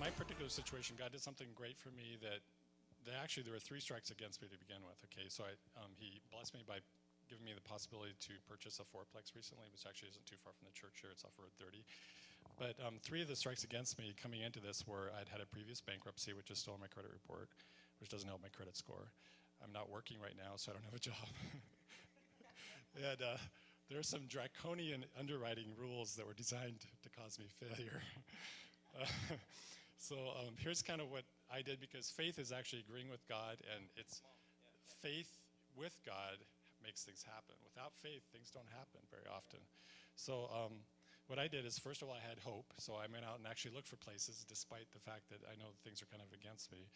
my particular situation, God did something great for me that actually there were 3 strikes against me to begin with. Okay, so he blessed me by giving me the possibility to purchase a 4-plex recently, which actually isn't too far from the church here. It's off Road 30. But 3 of the strikes against me coming into this were I'd had a previous bankruptcy, which is still on my credit report, which doesn't help my credit score. I'm not working right now, so I don't have a job. And there are some draconian underwriting rules that were designed to cause me failure. So here's kind of what I did, because faith is actually agreeing with God, and it's faith with God makes things happen. Without faith, things don't happen very often. So what I did is, first of all, I had hope. So I went out and actually looked for places, despite the fact that I know things are kind of against me.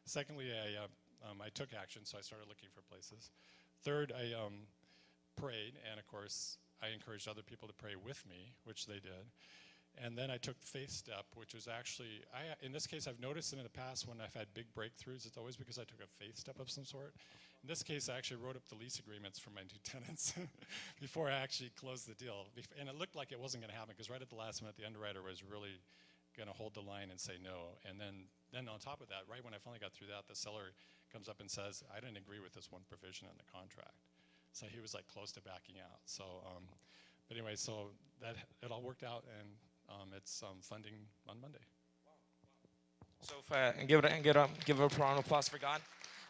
Secondly, I took action, so I started looking for places. Third, I prayed, and of course, I encouraged other people to pray with me, which they did. And then I took the faith step, which was actually, in this case, I've noticed in the past when I've had big breakthroughs, it's always because I took a faith step of some sort. In this case, I actually wrote up the lease agreements for my new tenants before I actually closed the deal. And it looked like it wasn't going to happen, because right at the last minute, the underwriter was really going to hold the line and say no. And then on top of that, right when I finally got through that, the seller comes up and says, I didn't agree with this one provision in the contract. So he was like close to backing out. So, but anyway, so that it all worked out, and it's funding on Monday. So if give a round of applause for God.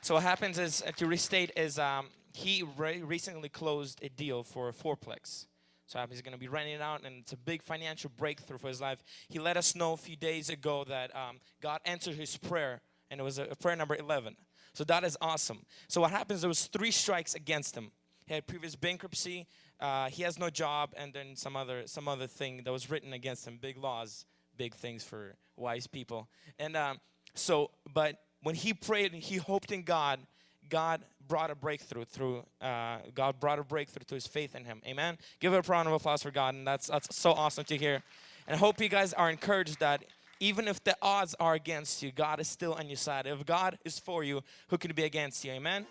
So what happens is, to restate, is he recently closed a deal for a 4-plex. So he's going to be renting it out, and it's a big financial breakthrough for his life. He let us know a few days ago that God answered his prayer, and it was a prayer number 11. So that is awesome. So what happens, there was 3 strikes against him. He had previous bankruptcy, he has no job, and then some other thing that was written against him. Big laws, big things for wise people. And but when he prayed and he hoped in God, God brought a breakthrough through. God brought a breakthrough to his faith in him. Amen. Give a round of applause for God, and that's so awesome to hear. And I hope you guys are encouraged that even if the odds are against you, God is still on your side. If God is for you, who can be against you? Amen.